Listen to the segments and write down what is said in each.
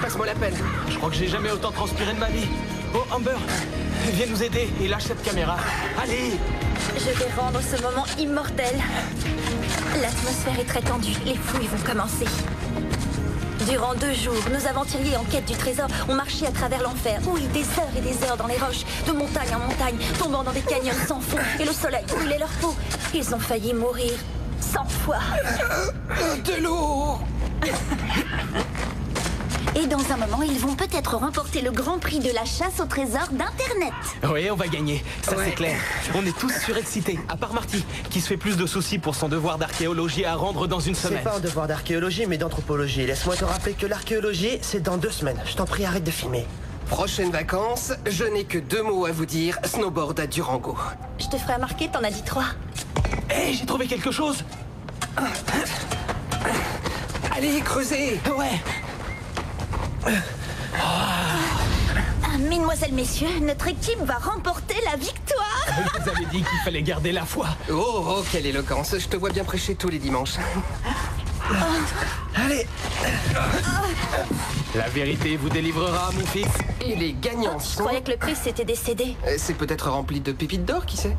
passe-moi la pelle. Je crois que j'ai jamais autant transpiré de ma vie. Oh, Amber, viens nous aider et lâche cette caméra. Allez! Je vais rendre ce moment immortel. L'atmosphère est très tendue. Les fouilles vont commencer. Durant 2 jours, nos aventuriers en quête du trésor ont marché à travers l'enfer. Oui, des heures et des heures dans les roches, de montagne en montagne, tombant dans des canyons sans fond. Et le soleil brûlait leur peau. Ils ont failli mourir 100 fois. De l'eau! Et dans un moment, ils vont peut-être remporter le grand prix de la chasse au trésor d'Internet. Oui, on va gagner, ça c'est clair. On est tous surexcités, à part Marty, qui se fait plus de soucis pour son devoir d'archéologie à rendre dans une semaine. C'est pas un devoir d'archéologie, mais d'anthropologie. Laisse-moi te rappeler que l'archéologie, c'est dans 2 semaines. Je t'en prie, arrête de filmer. Prochaines vacances, je n'ai que 2 mots à vous dire. Snowboard à Durango. Je te ferai remarquer, t'en as dit 3. Hé, j'ai trouvé quelque chose. Allez, creusez! Ouais. Mesdemoiselles, messieurs, notre équipe va remporter la victoire. Je vous avais dit qu'il fallait garder la foi. Oh, quelle éloquence. Je te vois bien prêcher tous les dimanches. Allez! La vérité vous délivrera, mon fils. Et les gagnants Je sont... croyais que le prix s'était décédé. C'est peut-être rempli de pépites d'or, qui sait?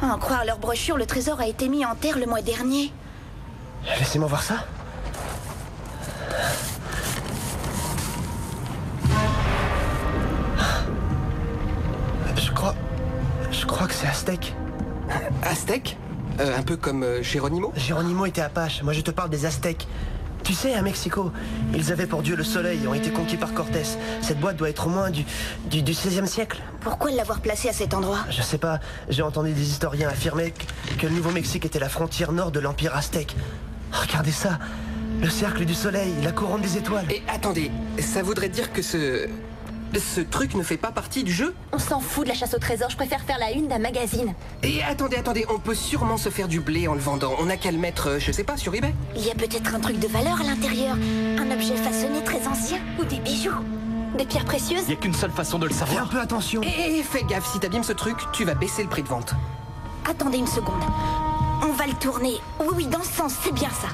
À en croire leur brochure, le trésor a été mis en terre le mois dernier. Laissez-moi voir ça. Je crois que c'est Aztèque. Aztèque? Un peu comme Geronimo? Geronimo était Apache. Moi, je te parle des Aztèques. Tu sais, à Mexico, ils avaient pour dieu le soleil et ont été conquis par Cortés. Cette boîte doit être au moins du 16e siècle. Pourquoi l'avoir placé à cet endroit? Je sais pas. J'ai entendu des historiens affirmer que le Nouveau-Mexique était la frontière nord de l'Empire aztèque. Regardez ça. Le cercle du soleil, la couronne des étoiles. Et attendez, ça voudrait dire que ce truc ne fait pas partie du jeu? On s'en fout de la chasse au trésor, je préfère faire la une d'un magazine. Et attendez, on peut sûrement se faire du blé en le vendant. On n'a qu'à le mettre, je sais pas, sur eBay. Il y a peut-être un truc de valeur à l'intérieur. Un objet façonné très ancien ou des bijoux. Des pierres précieuses. Il n'y a qu'une seule façon de le Fais un savoir. peu attention. Et fais gaffe, si t'abîmes ce truc, tu vas baisser le prix de vente. Attendez une seconde. On va le tourner. Oui, dans ce sens, c'est bien ça.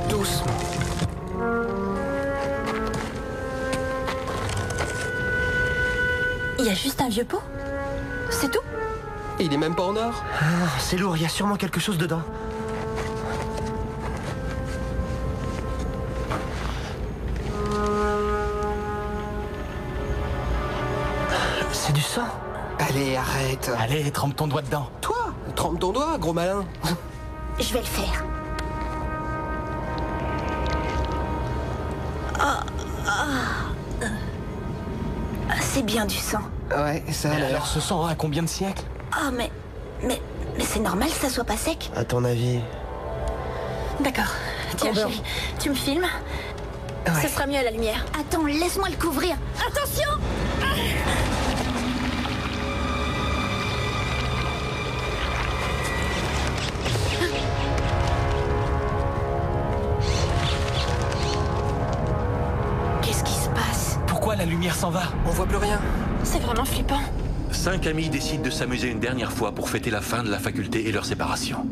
Doucement. Il y a juste un vieux pot? C'est tout? Il est même pas en or. Ah, c'est lourd, il y a sûrement quelque chose dedans. C'est du sang. Allez, arrête. Allez, trempe ton doigt dedans. Toi, trempe ton doigt, gros malin. Je vais le faire. C'est bien du sang. Ouais, ça a l'air. Alors ce sang a combien de siècles? Oh, mais c'est normal que ça soit pas sec. À ton avis? D'accord. Tiens, Amber. chérie, tu me filmes? Ouais. Ce sera mieux à la lumière. Attends, laisse-moi le couvrir. Attention! Qu'est-ce qui se passe? Pourquoi la lumière s'en va? On voit plus rien. C'est vraiment flippant. 5 amis décident de s'amuser une dernière fois pour fêter la fin de la faculté et leur séparation.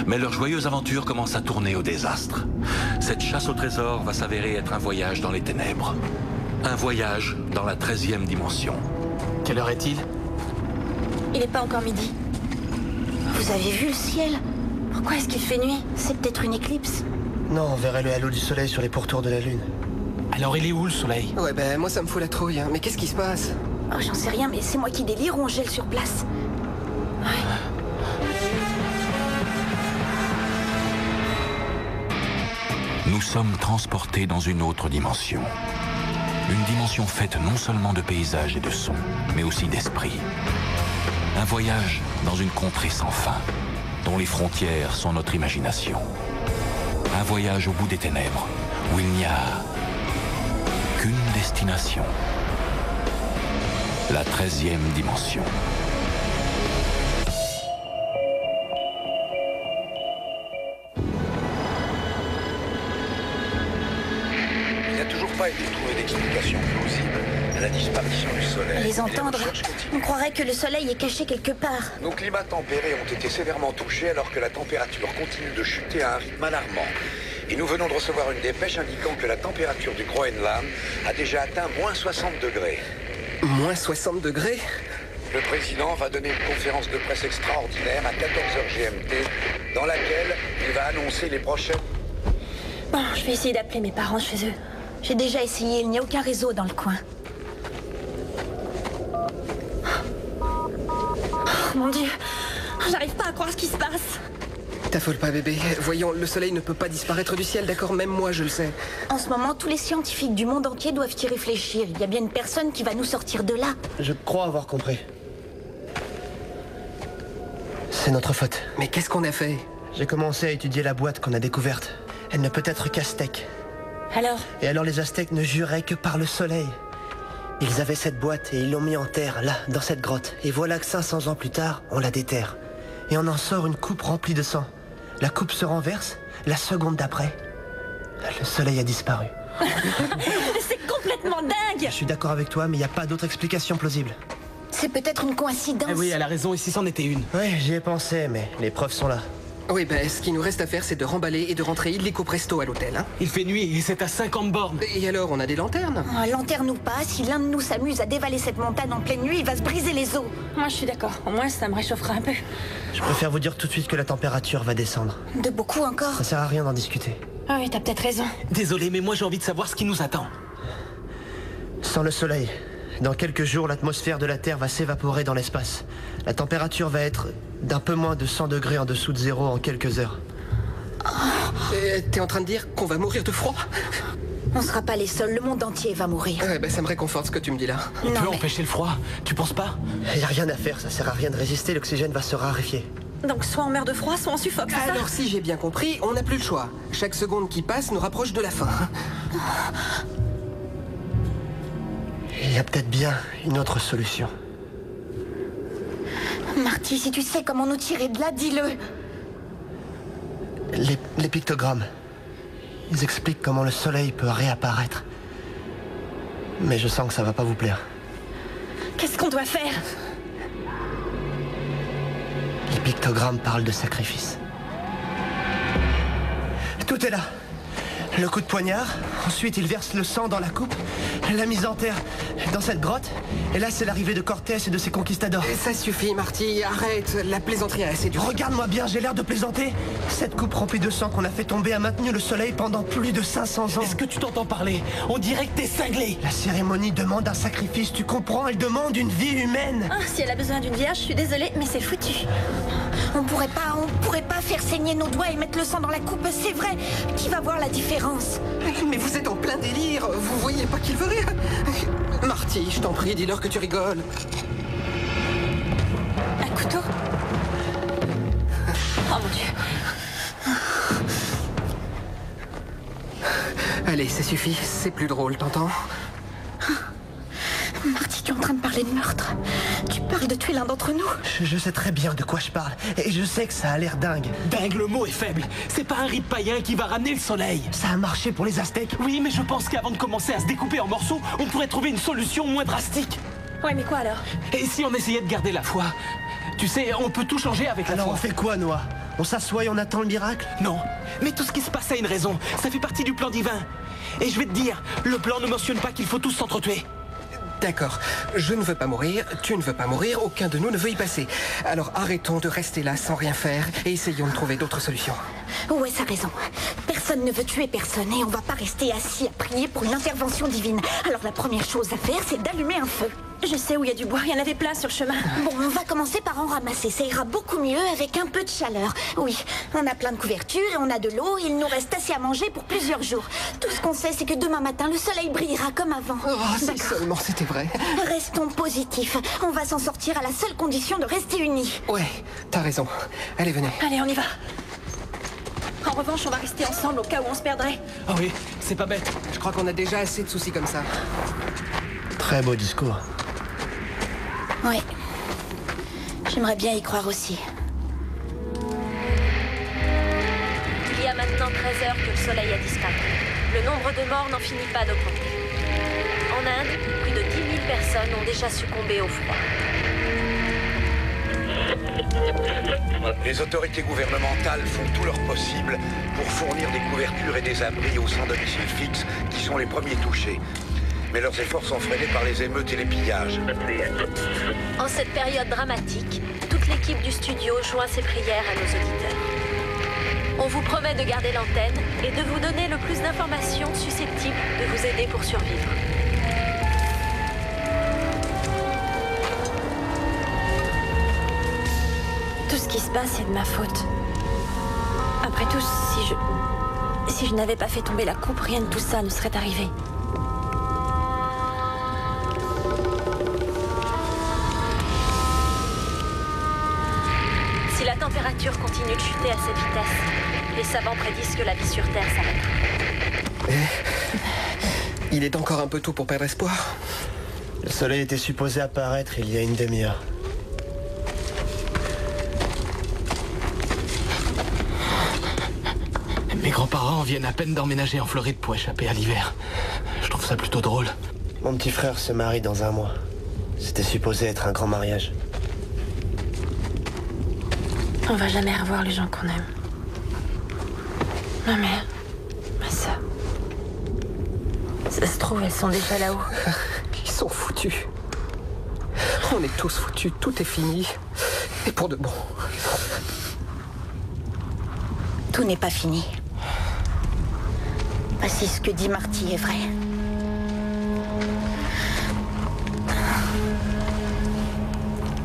Mais leur joyeuse aventure commence à tourner au désastre. Cette chasse au trésor va s'avérer être un voyage dans les ténèbres. Un voyage dans la 13e dimension. Quelle heure est-il? Il n'est pas encore midi. Vous avez vu le ciel? Pourquoi est-ce qu'il fait nuit? C'est peut-être une éclipse. Non, on verrait le halo du soleil sur les pourtours de la lune. Alors il est où le soleil? Ouais, ben moi ça me fout la trouille. Hein. Mais qu'est-ce qui se passe? Oh, j'en sais rien, mais c'est moi qui délire ou on gèle sur place? Nous sommes transportés dans une autre dimension. Une dimension faite non seulement de paysages et de sons, mais aussi d'esprit. Un voyage dans une contrée sans fin, dont les frontières sont notre imagination. Un voyage au bout des ténèbres, où il n'y a qu'une destination. la 13e dimension. Il n'a toujours pas été trouvé d'explication plausible à la disparition du Soleil. Les entendre, recherches continuent. on croirait que le soleil est caché quelque part. Nos climats tempérés ont été sévèrement touchés alors que la température continue de chuter à un rythme alarmant. Et nous venons de recevoir une dépêche indiquant que la température du Groenland a déjà atteint moins 60 degrés. Moins 60 degrés? Le président va donner une conférence de presse extraordinaire à 14h GMT dans laquelle il va annoncer les prochaines... Bon, je vais essayer d'appeler mes parents chez eux. J'ai déjà essayé, il n'y a aucun réseau dans le coin. Oh, mon Dieu, j'arrive pas à croire ce qui se passe. T'affole pas, bébé. Voyons, le soleil ne peut pas disparaître du ciel, d'accord? Même moi, je le sais. En ce moment, tous les scientifiques du monde entier doivent y réfléchir. Il y a bien une personne qui va nous sortir de là. Je crois avoir compris. C'est notre faute. Mais qu'est-ce qu'on a fait? J'ai commencé à étudier la boîte qu'on a découverte. Elle ne peut être qu'aztèque. Alors? Et alors les Aztèques ne juraient que par le soleil. Ils avaient cette boîte et ils l'ont mis en terre, là, dans cette grotte. Et voilà que 500 ans plus tard, on la déterre. Et on en sort une coupe remplie de sang. La coupe se renverse, la seconde d'après, le soleil a disparu. C'est complètement dingue! Je suis d'accord avec toi, mais il n'y a pas d'autre explication plausible. C'est peut-être une coïncidence. Ah oui, elle a raison, et si c'en était une? Oui, j'y ai pensé, mais les preuves sont là. Oui, ben, ce qui nous reste à faire, c'est de remballer et de rentrer illico presto à l'hôtel, hein. Il fait nuit et c'est à 50 bornes. Et alors, on a des lanternes? Oh, lanterne ou pas, si l'un de nous s'amuse à dévaler cette montagne en pleine nuit, il va se briser les os. Moi, je suis d'accord. Au moins, ça me réchauffera un peu. Je préfère vous dire tout de suite que la température va descendre. De beaucoup encore. Ça sert à rien d'en discuter. Ah oui, t'as peut-être raison. Désolé, mais moi j'ai envie de savoir ce qui nous attend. Sans le soleil, dans quelques jours, l'atmosphère de la Terre va s'évaporer dans l'espace. La température va être d'un peu moins de 100 degrés en dessous de zéro en quelques heures. T'es en train de dire qu'on va mourir de froid? On sera pas les seuls, le monde entier va mourir. Ouais, ben, ça me réconforte ce que tu me dis là. On Non, peut mais- empêcher le froid, tu penses pas? Y a rien à faire, ça sert à rien de résister, l'oxygène va se raréfier. Donc, soit on meurt de froid, soit on suffoque, c'est ça? Alors, si j'ai bien compris, on n'a plus le choix. Chaque seconde qui passe nous rapproche de la fin. Il y a peut-être bien une autre solution. Marty, si tu sais comment nous tirer de là, dis-le. Les pictogrammes. Ils expliquent comment le soleil peut réapparaître. Mais je sens que ça va pas vous plaire. Qu'est-ce qu'on doit faire? Les pictogrammes parlent de sacrifice. Tout est là. Le coup de poignard, ensuite il verse le sang dans la coupe, la mise en terre dans cette grotte, et là c'est l'arrivée de Cortés et de ses conquistadors. Ça suffit, Marty, arrête. La plaisanterie a assez duré. Regarde-moi bien, j'ai l'air de plaisanter. Cette coupe remplie de sang qu'on a fait tomber a maintenu le soleil pendant plus de 500 ans. Est-ce que tu t'entends parler? On dirait que t'es cinglé. La cérémonie demande un sacrifice, tu comprends? Elle demande une vie humaine. Ah, si elle a besoin d'une vierge, je suis désolée, mais c'est foutu. On pourrait pas faire saigner nos doigts et mettre le sang dans la coupe, c'est vrai. Qui va voir la différence? Mais vous êtes en plein délire. Vous voyez pas qu'il veut rire? Marty, je t'en prie, dis-leur que tu rigoles. Un couteau? Oh mon Dieu. Allez, ça suffit. C'est plus drôle, t'entends? Marty, tu es en train de parler de meurtre. Tu parles de tuer l'un d'entre nous. Je sais très bien de quoi je parle, et je sais que ça a l'air dingue. Dingue, le mot est faible. C'est pas un rite païen qui va ramener le soleil. Ça a marché pour les Aztèques. Oui, mais je pense qu'avant de commencer à se découper en morceaux, on pourrait trouver une solution moins drastique. Ouais, mais quoi alors? Et si on essayait de garder la foi? Tu sais, on peut tout changer avec la Alors foi. on fait quoi, Noah? On s'assoit et on attend le miracle? Non, mais tout ce qui se passe a une raison. Ça fait partie du plan divin. Et je vais te dire, le plan ne mentionne pas qu'il faut tous s'entretuer. D'accord. Je ne veux pas mourir, tu ne veux pas mourir, aucun de nous ne veut y passer. Alors arrêtons de rester là sans rien faire et essayons de trouver d'autres solutions. Ouais, ça a raison. Personne ne veut tuer personne et on va pas rester assis à prier pour une intervention divine. Alors la première chose à faire, c'est d'allumer un feu. Je sais où il y a du bois, il y en avait plein sur le chemin. Bon, on va commencer par en ramasser. Ça ira beaucoup mieux avec un peu de chaleur. Oui, on a plein de couvertures et on a de l'eau. Il nous reste assez à manger pour plusieurs jours. Tout ce qu'on sait, c'est que demain matin, le soleil brillera comme avant. Oh, si D'accord. seulement c'était vrai. Restons positifs. On va s'en sortir à la seule condition de rester unis. Ouais, t'as raison. Allez, venez. Allez, on y va. En revanche, on va rester ensemble au cas où on se perdrait. Ah oui, c'est pas bête. Je crois qu'on a déjà assez de soucis comme ça. Très beau discours. Oui. J'aimerais bien y croire aussi. Il y a maintenant 13 heures que le soleil a disparu. Le nombre de morts n'en finit pas d'augmenter. En Inde, plus de 10 000 personnes ont déjà succombé au froid. Les autorités gouvernementales font tout leur possible pour fournir des couvertures et des abris aux sans-domicile fixe qui sont les premiers touchés. Mais leurs efforts sont freinés par les émeutes et les pillages. En cette période dramatique, toute l'équipe du studio joint ses prières à nos auditeurs. On vous promet de garder l'antenne et de vous donner le plus d'informations susceptibles de vous aider pour survivre. Tout ce qui se passe, c'est de ma faute. Après tout, si je n'avais pas fait tomber la coupe, rien de tout ça ne serait arrivé. Si la température continue de chuter à cette vitesse, les savants prédisent que la vie sur Terre s'arrêtera. Il est encore un peu tôt pour perdre espoir. Le soleil était supposé apparaître il y a une demi-heure. Mes grands-parents viennent à peine d'emménager en Floride pour échapper à l'hiver. Je trouve ça plutôt drôle. Mon petit frère se marie dans 1 mois. C'était supposé être un grand mariage. On va jamais revoir les gens qu'on aime. Ma mère, ma sœur. Ça se trouve, elles sont déjà là-haut. Ils sont foutus. On est tous foutus, tout est fini. Et pour de bon. Tout n'est pas fini. Pas si ce que dit Marty est vrai.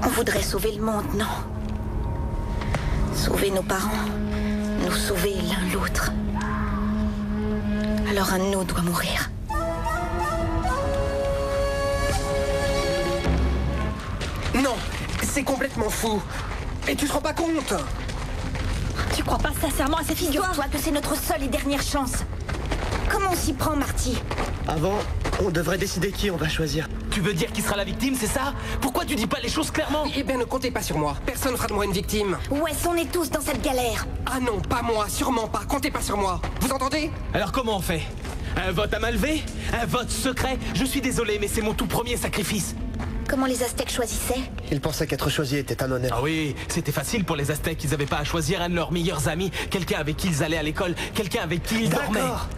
On voudrait sauver le monde, non? Sauver nos parents, nous sauver l'un l'autre. Alors un de nous doit mourir. Non, c'est complètement fou. Et tu te rends pas compte? Tu crois pas sincèrement à cette histoire? Figure-toi que c'est notre seule et dernière chance. Comment on s'y prend, Marty? Avant, on devrait décider qui on va choisir. Tu veux dire qui sera la victime, c'est ça? Pourquoi tu dis pas les choses clairement? Eh bien, ne comptez pas sur moi. Personne ne fera de moi une victime. Ouais, on est tous dans cette galère. Ah non, pas moi, sûrement pas. Comptez pas sur moi. Vous entendez? Alors comment on fait? Un vote à main levée? Un vote secret? Je suis désolé, mais c'est mon tout premier sacrifice. Comment les Aztèques choisissaient? Ils pensaient qu'être choisi était un honneur. Ah oui, c'était facile pour les Aztèques. Ils avaient pas à choisir un de leurs meilleurs amis, quelqu'un avec qui ils allaient à l'école, quelqu'un avec qui ils dormaient. D'accord.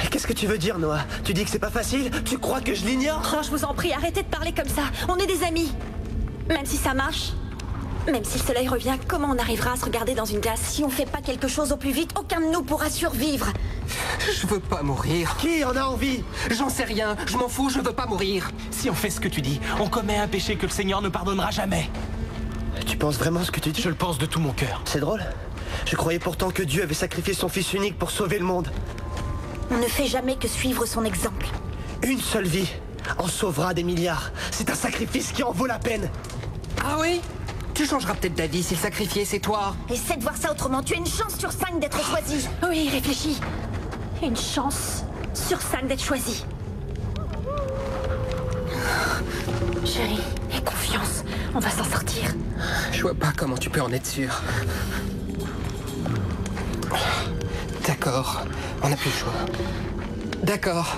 Qu'est-ce que tu veux dire, Noah? Tu dis que c'est pas facile? Tu crois que je l'ignore? Oh, je vous en prie, arrêtez de parler comme ça. On est des amis. Même si ça marche, même si le soleil revient, comment on arrivera à se regarder dans une glace? Si on fait pas quelque chose au plus vite, aucun de nous pourra survivre. Je veux pas mourir. Qui en a envie? J'en sais rien, je m'en fous, je veux pas mourir. Si on fait ce que tu dis, on commet un péché que le Seigneur ne pardonnera jamais. Tu penses vraiment ce que tu dis? Je le pense de tout mon cœur. C'est drôle. Je croyais pourtant que Dieu avait sacrifié son fils unique pour sauver le monde. On ne fait jamais que suivre son exemple. Une seule vie en sauvera des milliards. C'est un sacrifice qui en vaut la peine. Ah oui? Tu changeras peut-être d'avis si le sacrifié c'est toi. Essaie de voir ça autrement. Tu as une chance sur 5 d'être choisi. Oui, réfléchis. Une chance sur 5 d'être choisi. Chérie, aie confiance. On va s'en sortir. Je vois pas comment tu peux en être sûr. D'accord, on n'a plus le choix. D'accord.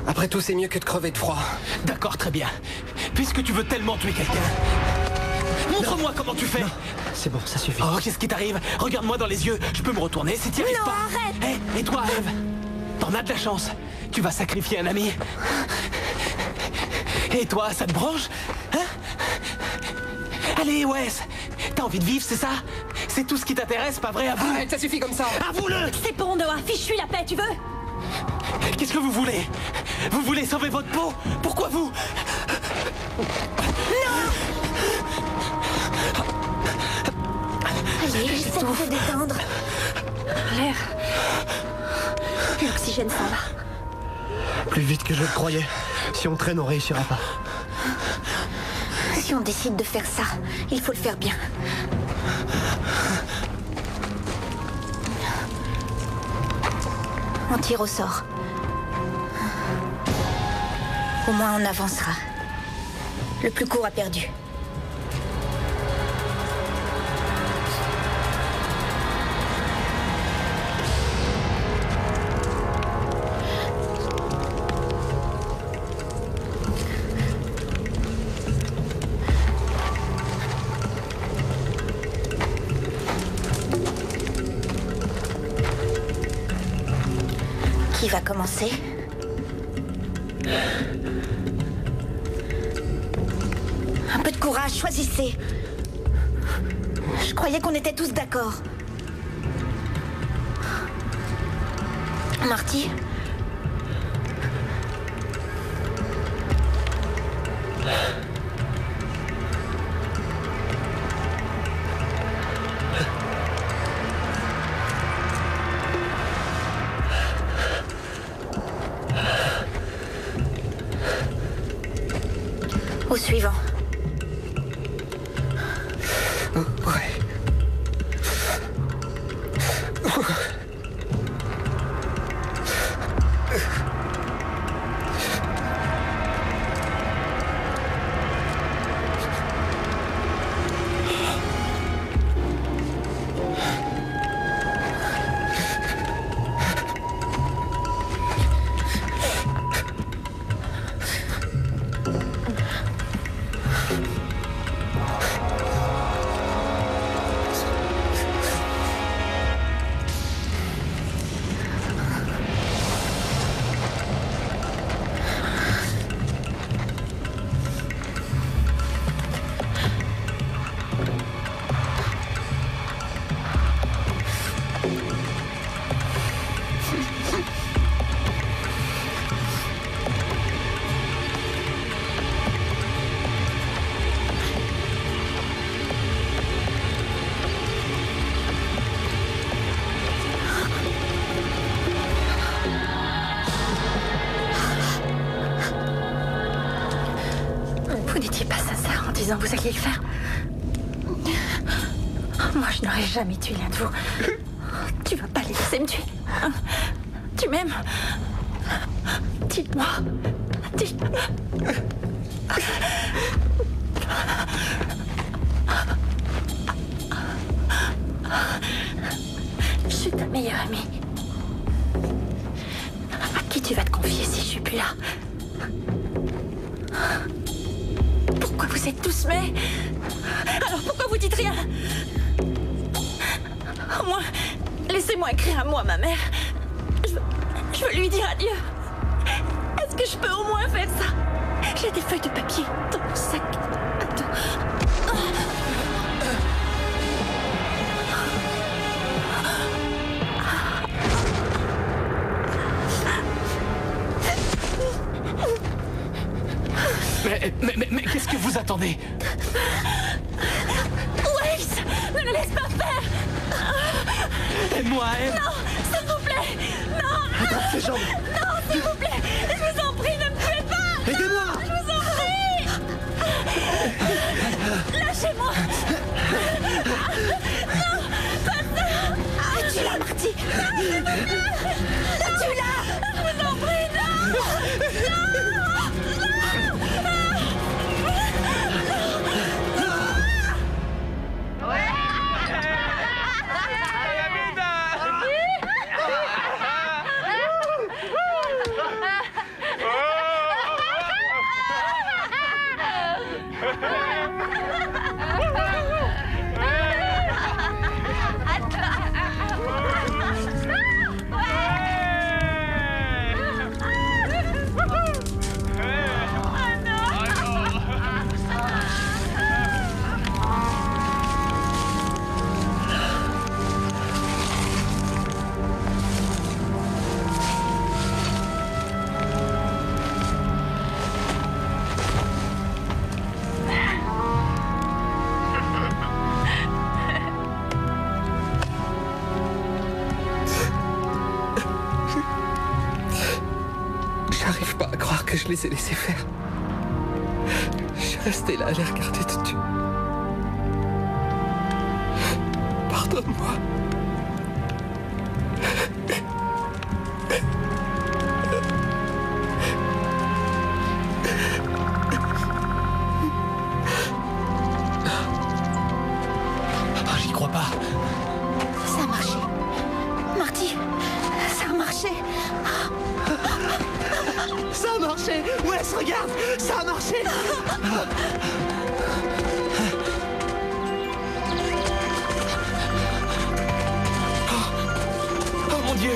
Après tout, c'est mieux que de crever de froid. D'accord, très bien. Puisque tu veux tellement tuer quelqu'un, montre-moi comment tu fais. Non, c'est bon, ça suffit. Oh, qu'est-ce qui t'arrive? Regarde-moi dans les yeux. Je peux me retourner si t'y arrives Non, pas. arrête. Hé, et toi, Eve? T'en as de la chance. Tu vas sacrifier un ami. Et toi, ça te branche? Hein? Allez, Wes. T'as envie de vivre, c'est ça? C'est tout ce qui t'intéresse, pas vrai? Avoue. Arrête, ça suffit comme ça. Avoue-le. C'est bon, Noah. Fiche-lui la paix, tu veux? Qu'est-ce que vous voulez? Vous voulez sauver votre peau? Pourquoi vous? Allez, essaie de te détendre. L'air. L'oxygène s'en va. Plus vite que je le croyais. Si on traîne, on réussira pas. Si on décide de faire ça, il faut le faire bien. On tire au sort. Au moins on avancera. Le plus court a perdu. Qui va commencer ? Un peu de courage, choisissez. Je croyais qu'on était tous d'accord. Marty ? Au suivant. Ouais. Vous n'étiez pas sincère en disant que vous alliez le faire. Moi, je n'aurais jamais tué l'un de vous. Tu vas pas les laisser me tuer. Tu m'aimes? Dites-moi. Dites-moi. Je suis ta meilleure amie. À qui tu vas te confier si je suis plus là? Pourquoi vous êtes tous mais? Alors pourquoi vous dites rien? Au moins, laissez-moi écrire à moi, ma mère. Je veux lui dire adieu. Est-ce que je peux au moins faire ça? J'ai des feuilles de papier dans mon sac. Mais qu'est-ce que vous attendez? Waze, ne le laisse pas faire. Aide-moi, Em. Non, s'il vous plaît. Non. Attrape ses jambes. Non, s'il vous plaît. Je vous en prie, ne me tuez pas. Aidez-moi. Je vous en prie. Lâchez-moi. Non, pas ça. Tue-la, Marty. Non, s'il vous plaît. Tue-la. Je vous en prie, non. Non. J'arrive pas à croire que je les ai laissés faire. Je suis resté là à les regarder te tuer. Pardonne-moi. marché. Ça a marché. Wes, regarde, ça a marché. Oh mon Dieu,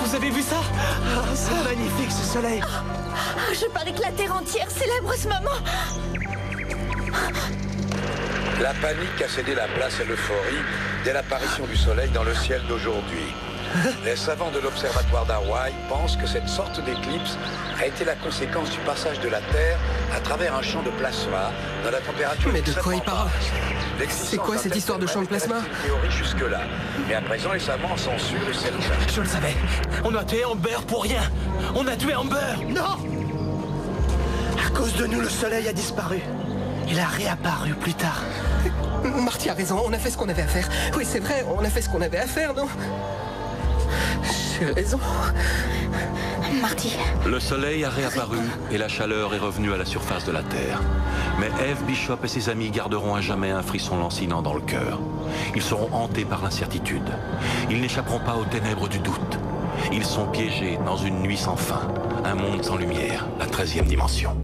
vous avez vu ça? C'est magnifique ce soleil. Je parie que la Terre entière célèbre ce moment. La panique a cédé la place à l'euphorie dès l'apparition du soleil dans le ciel d'aujourd'hui. Les savants de l'observatoire d'Hawaï pensent que cette sorte d'éclipse a été la conséquence du passage de la Terre à travers un champ de plasma dans la température... Mais de quoi il parle? C'est quoi cette histoire de champ de plasma? Une théorie jusque-là. Mais à présent, les savants en sont sûrs et c'est le cas. Je le savais. On a tué Amber pour rien. On a tué Amber. Non! À cause de nous, le soleil a disparu. Il a réapparu plus tard. Marty a raison, on a fait ce qu'on avait à faire. Oui, c'est vrai, on a fait ce qu'on avait à faire, non? J'ai raison. Marty. Le soleil a réapparu et la chaleur est revenue à la surface de la Terre. Mais Eve Bishop et ses amis garderont à jamais un frisson lancinant dans le cœur. Ils seront hantés par l'incertitude. Ils n'échapperont pas aux ténèbres du doute. Ils sont piégés dans une nuit sans fin, un monde sans lumière, la 13e dimension.